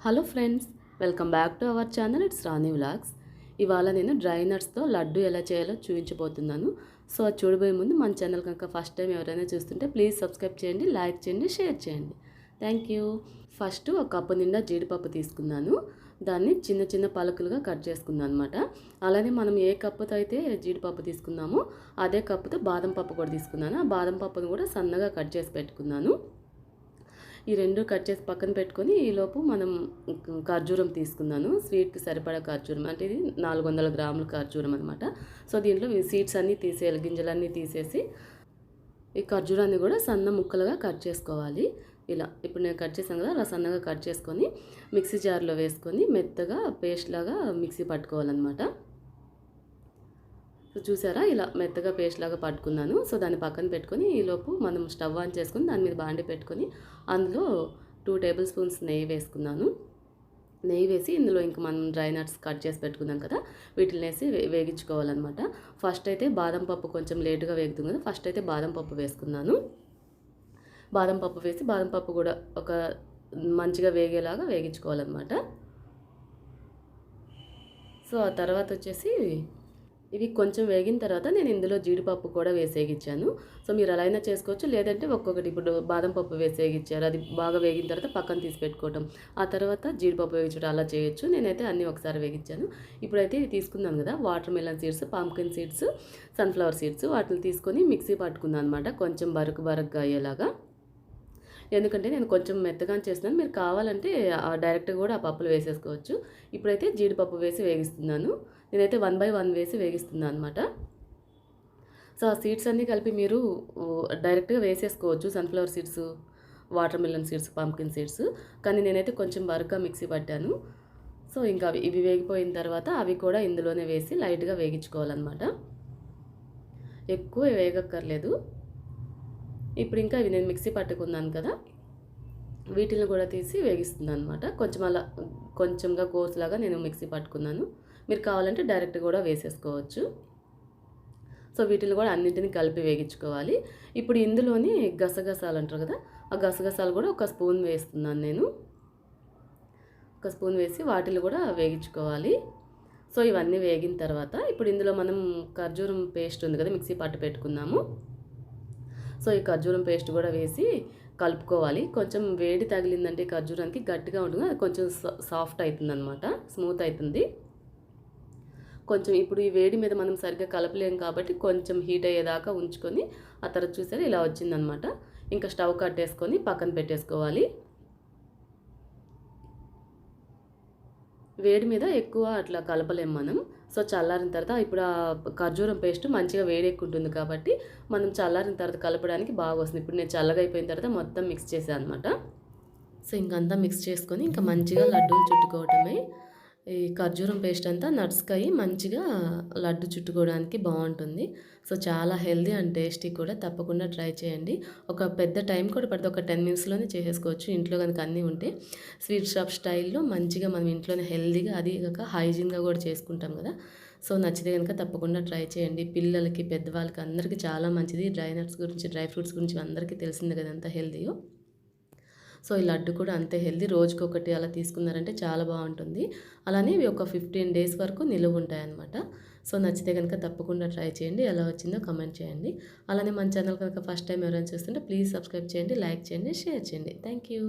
Hello friends, welcome back to our channel. It's Rani vlogs. ఇవాళ నేను dry నట్స్తో laddu ఎలా చేయాలో చూపించబోతున్నాను. సో అది చూడబోయే ముందు మన ఛానల్ కనుక ఫస్ట్ టైం ఎవరైనా చూస్తుంటే ప్లీజ్ సబ్స్క్రైబ్ చేయండి, లైక్ చేయండి, షేర్ చేయండి. Thank you. ఫస్ట్ ఒక కప్పు నిండా జీడిపప్పు తీసుకున్నాను. దాన్ని చిన్న చిన్న పలుకులుగా కట్ చేసుకున్నాను అనమాట. అలానే మనం ఏ కప్పుతో అయితే జీడిపప్పు తీసుకున్నామో అదే కప్పుతో బాదం పప్పు కూడా తీసుకున్నాను. ఆ బాదం పప్పును కూడా సన్నగా కట్ చేసి పెట్టుకున్నాను. ఈ రెండు కట్ చేసి పక్కన పెట్టుకొని ఈలోపు మనం ఖర్జూరం తీసుకున్నాను. స్వీట్కి సరిపడా ఖర్జూరం, అంటే ఇది 400 గ్రాముల ఖర్జూరం అనమాట. సో దీంట్లో సీడ్స్ అన్నీ తీసేయాలి, గింజలన్నీ తీసేసి ఈ ఖర్జూరాన్ని కూడా సన్న ముక్కలుగా కట్ చేసుకోవాలి. ఇలా ఇప్పుడు నేను కట్ చేశాను కదా, అలా సన్నగా కట్ చేసుకొని మిక్సీ జార్లో వేసుకొని మెత్తగా పేస్ట్ లాగా మిక్సీ పట్టుకోవాలన్నమాట. సో చూసారా, ఇలా మెత్తగా పేస్ట్ లాగా పట్టుకున్నాను. సో దాన్ని పక్కన పెట్టుకొని ఈలోపు మనం స్టవ్ ఆన్ చేసుకొని దాని మీద బాండి పెట్టుకొని అందులో 2 టేబుల్ స్పూన్స్ నెయ్యి వేసుకున్నాను. నెయ్యి వేసి ఇందులో ఇంకా మనం డ్రై నట్స్ కట్ చేసి పెట్టుకున్నాం కదా, వీటిని వేసి వేగించుకోవాలన్నమాట. ఫస్ట్ అయితే బాదం పప్పు కొంచెం లేటుగా వేగుతుంది కదా, ఫస్ట్ అయితే బాదం పప్పు వేసుకున్నాను. బాదం పప్పు వేసి బాదం పప్పు కూడా ఒక మంచిగా వేగేలాగా వేగించుకోవాలన్నమాట. సో ఆ తర్వాత వచ్చేసి ఇవి కొంచెం వేగిన తర్వాత నేను ఇందులో జీడిపప్పు కూడా వేసేగిచ్చాను. సో మీరు అలా అయినా చేసుకోవచ్చు, లేదంటే ఒక్కొక్కటి ఇప్పుడు బాదం పప్పు వేసేగిచ్చారు, అది బాగా వేగిన తర్వాత పక్కన తీసి పెట్టుకోవటం, ఆ తర్వాత జీడిపప్పు వేగించడం అలా చేయొచ్చు. నేనైతే అన్నీ ఒకసారి వేగించాను. ఇప్పుడైతే ఇవి తీసుకున్నాను కదా, water melon seeds, pumpkin seeds, sunflower seeds, వాటిని తీసుకొని మిక్సీ పట్టుకున్నాను అనమాట, కొంచెం బరకగా అయ్యేలాగా. ఎందుకంటే నేను కొంచెం మెత్తగా చేస్తున్నాను, మీరు కావాలంటే డైరెక్ట్గా కూడా ఆ పప్పులు వేసేసుకోవచ్చు. ఇప్పుడైతే జీడిపప్పు వేసి వేగిస్తున్నాను. నేనైతే 1 by 1 వేసి వేగిస్తున్నాను అనమాట. సో ఆ సీడ్స్ అన్నీ కలిపి మీరు డైరెక్ట్గా వేసేసుకోవచ్చు, sunflower seeds, water melon seeds, pumpkin seeds. కానీ నేనైతే కొంచెం బరకగా మిక్సీ పట్టాను. సో ఇంకా ఇవి వేగిపోయిన తర్వాత అవి కూడా ఇందులోనే వేసి లైట్గా వేగించుకోవాలన్నమాట, ఎక్కువ వేగక్కర్లేదు. ఇప్పుడు ఇంకా ఇవి నేను మిక్సీ పట్టుకున్నాను కదా, వీటిని కూడా తీసి వేగిస్తున్నాను అనమాట. కొంచెంగా కోర్సులాగా నేను మిక్సీ పట్టుకున్నాను. మీరు కావాలంటే డైరెక్ట్ కూడా వేసేసుకోవచ్చు. సో వీటిని కూడా అన్నింటినీ కలిపి వేగించుకోవాలి. ఇప్పుడు ఇందులోని గసగసాలు అంటారు కదా, ఆ గసగసాలు కూడా ఒక స్పూన్ వేస్తున్నాను నేను. ఒక స్పూన్ వేసి వాటిని కూడా వేగించుకోవాలి. సో ఇవన్నీ వేగిన తర్వాత ఇప్పుడు ఇందులో మనం ఖర్జూరం పేస్ట్ ఉంది కదా, మిక్సీ పట్టు పెట్టుకున్నాము. సో ఈ ఖర్జూరం పేస్ట్ కూడా వేసి కలుపుకోవాలి. కొంచెం వేడి తగిలిందంటే ఖర్జూరానికి గట్టిగా ఉంటుంది, అది కొంచెం సాఫ్ట్ అవుతుంది అనమాట, స్మూత్ అవుతుంది. కొంచెం ఇప్పుడు ఈ వేడి మీద మనం సరిగ్గా కలపలేం కాబట్టి కొంచెం హీట్ అయ్యేదాకా ఉంచుకొని ఆ తర్వాత చూసారా ఇలా వచ్చిందనమాట. ఇంకా స్టవ్ కట్టేసుకొని పక్కన పెట్టేసుకోవాలి. వేడి మీద ఎక్కువ అట్లా కలపలేం మనం. సో చల్లారిన తర్వాత ఇప్పుడు ఆ ఖర్జూరం పేస్ట్ మంచిగా వేడెక్కుంటుంది కాబట్టి మనం చల్లారిన తర్వాత కలపడానికి బాగా వస్తుంది. ఇప్పుడు నేను చల్లగా అయిపోయిన తర్వాత మొత్తం మిక్స్ చేశాను అనమాట. సో ఇంకంతా మిక్స్ చేసుకొని ఇంకా మంచిగా లడ్డూలు చుట్టుకోవటమే. ఈ ఖర్జూరం పేస్ట్ అంతా నట్స్కి మంచిగా లడ్డు చుట్టుకోవడానికి బాగుంటుంది. సో చాలా హెల్దీ అండ్ టేస్టీ కూడా, తప్పకుండా ట్రై చేయండి. ఒక పెద్ద టైం కూడా పడుతుంది, ఒక 10 minutesలోనే చేసేసుకోవచ్చు ఇంట్లో కనుక అన్నీ ఉంటే. స్వీట్ షాప్ స్టైల్లో మంచిగా మనం ఇంట్లోనే హెల్దీగా, అది కాక హైజీన్గా కూడా చేసుకుంటాం కదా. సో నచ్చితే కనుక తప్పకుండా ట్రై చేయండి. పిల్లలకి, పెద్దవాళ్ళకి అందరికీ చాలా మంచిది. డ్రై నట్స్ గురించి, డ్రై ఫ్రూట్స్ గురించి అందరికీ తెలిసిందే కదా ఎంత హెల్దీయో. సో ఈ లడ్డు కూడా అంతే హెల్దీ. రోజుకొకటి అలా తీసుకున్నారంటే చాలా బాగుంటుంది. అలానే ఇవి ఒక 15 days వరకు నిలువ ఉంటాయన్నమాట. సో నచ్చితే కనుక తప్పకుండా ట్రై చేయండి. ఎలా వచ్చిందో కమెంట్ చేయండి. అలానే మన ఛానల్ కనుక ఫస్ట్ టైం ఎవరైనా చూస్తుంటే ప్లీజ్ సబ్స్క్రైబ్ చేయండి, లైక్ చేయండి, షేర్ చేయండి. Thank you.